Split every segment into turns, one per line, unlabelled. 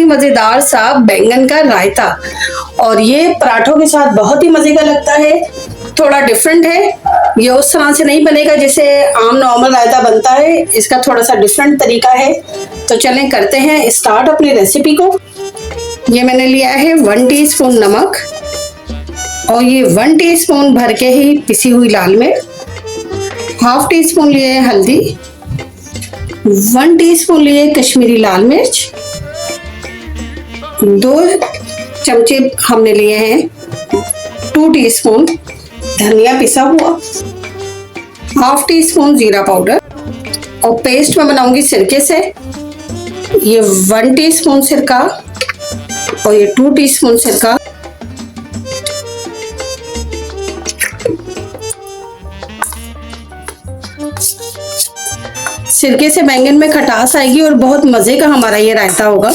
मजेदार सा बैंगन का रायता, और ये पराठों के साथ बहुत ही मजे का लगता है। थोड़ा डिफरेंट है, ये उस तरह से नहीं बनेगा जैसे आम नॉर्मल रायता बनता है, इसका थोड़ा सा डिफरेंट तरीका है। तो चलें करते हैं स्टार्ट अपनी रेसिपी को। ये मैंने लिया है 1 टीस्पून नमक, और ये 1 टीस्पून भर के ही पिसी हुई लाल मिर्च, ½ टीस्पून लिए हल्दी, 1 टीस्पून लिए कश्मीरी लाल मिर्च, 2 चमचे हमने लिए हैं 2 टीस्पून धनिया पिसा हुआ, ½ टीस्पून जीरा पाउडर, और पेस्ट मैं बनाऊंगी सिरके से। ये 1 टीस्पून सिरका और ये 2 टीस्पून सिरका। सिरके से बैंगन में खटास आएगी और बहुत मजे का हमारा ये रायता होगा।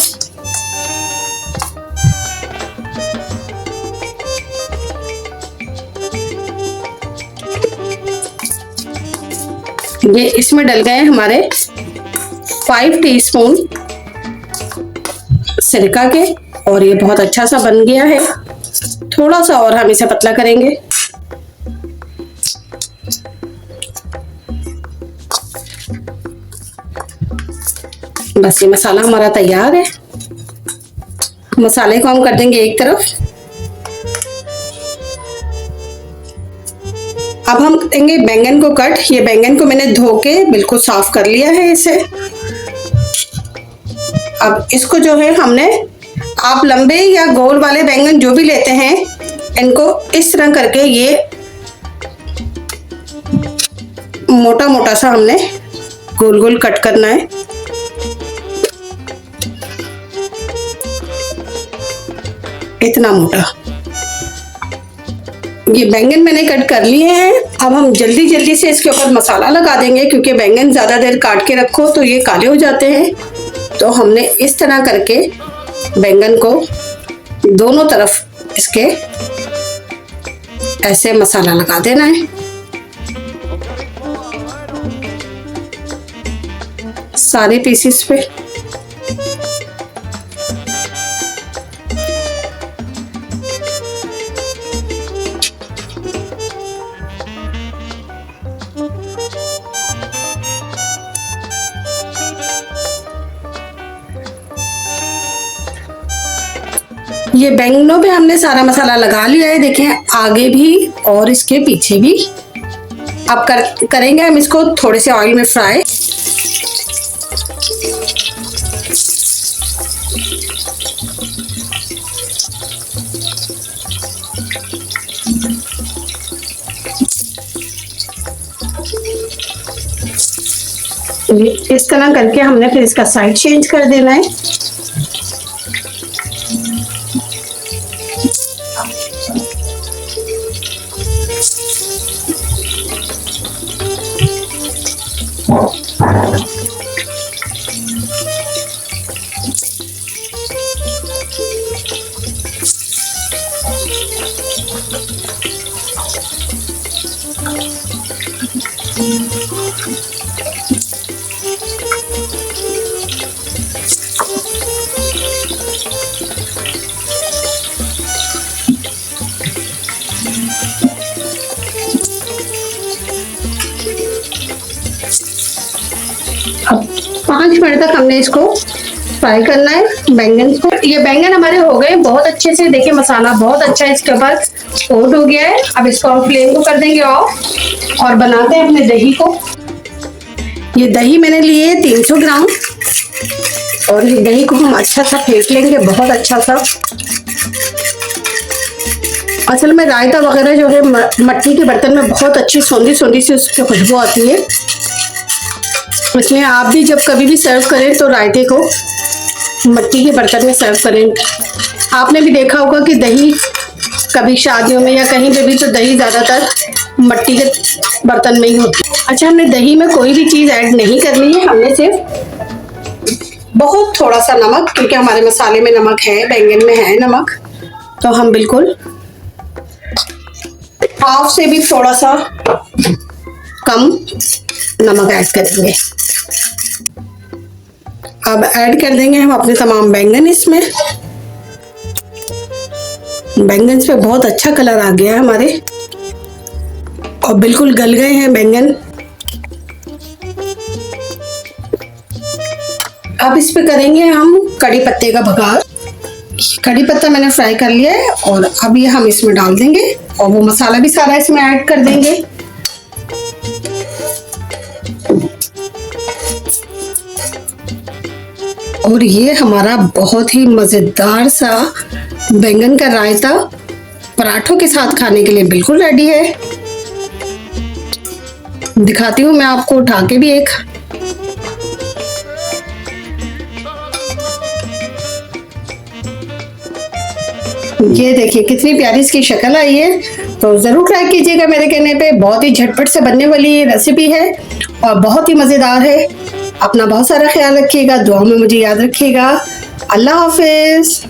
ये इसमें डल गए हमारे 5 टीस्पून सिरका के, और ये बहुत अच्छा सा बन गया है। थोड़ा सा और हम इसे पतला करेंगे। बस ये मसाला हमारा तैयार है। मसाले को हम कर देंगे एक तरफ। अब हम देंगे बैंगन को कट। ये बैंगन को मैंने धो के बिल्कुल साफ कर लिया है इसे। अब इसको जो है हमने, आप लंबे या गोल वाले बैंगन जो भी लेते हैं, इनको इस तरह करके ये मोटा मोटा सा हमने गोल गोल कट करना है। इतना मोटा ये बैंगन मैंने कट कर लिए हैं। अब हम जल्दी जल्दी से इसके ऊपर मसाला लगा देंगे, क्योंकि बैंगन ज़्यादा देर काट के रखो तो ये काले हो जाते हैं। तो हमने इस तरह करके बैंगन को दोनों तरफ इसके ऐसे मसाला लगा देना है। सारे पीसेस पे ये बैंगनों पे हमने सारा मसाला लगा लिया है। देखें आगे भी और इसके पीछे भी। अब करेंगे हम इसको थोड़े से ऑयल में फ्राई। इस तरह करके हमने फिर इसका साइड चेंज कर देना है। अब 5 मिनट तक हमने इसको फ्राई करना है बैंगन को। ये बैंगन हमारे हो गए बहुत अच्छे से। देखिए मसाला बहुत अच्छा इसके ऊपर कोट हो गया है। अब इसको हम फ्लेम को कर देंगे ऑफ और बनाते हैं अपने दही को। ये दही मैंने लिए 300 ग्राम, और ये दही को हम अच्छा सा फेंट लेंगे, बहुत अच्छा सा। असल में रायता वगैरह जो है मट्टी के बर्तन में बहुत अच्छी सौंधी सौंधी सी उसकी खुशबू आती है। इसलिए आप भी जब कभी भी सर्व करें तो रायते को मट्टी के बर्तन में सर्व करें। आपने भी देखा होगा कि दही कभी शादियों में या कहीं पे भी तो दही ज़्यादातर मट्टी के बर्तन में ही होती है। अच्छा, हमने दही में कोई भी चीज़ ऐड नहीं करनी है। हमने सिर्फ बहुत थोड़ा सा नमक, क्योंकि हमारे मसाले में नमक है, बैंगन में है नमक, तो हम बिल्कुल हाफ से भी थोड़ा सा कम नमक ऐड करेंगे। अब ऐड कर देंगे हम अपने तमाम बैंगन इसमें। बैंगन पे बहुत अच्छा कलर आ गया है हमारे और बिल्कुल गल गए हैं बैंगन। अब इस पे करेंगे हम कड़ी पत्ते का बघार। कड़ी पत्ता मैंने फ्राई कर लिया है और अब ये हम इसमें डाल देंगे और वो मसाला भी सारा इसमें ऐड कर देंगे। और ये हमारा बहुत ही मजेदार सा बैंगन का रायता पराठों के साथ खाने के लिए बिल्कुल रेडी है। दिखाती हूँ मैं आपको उठा के भी एक। ये देखिए कितनी प्यारी इसकी शक्ल आई है। तो जरूर ट्राई कीजिएगा मेरे कहने पे। बहुत ही झटपट से बनने वाली ये रेसिपी है और बहुत ही मजेदार है। अपना बहुत सारा ख्याल रखिएगा, दुआ में मुझे याद रखिएगा। अल्लाह हाफिज।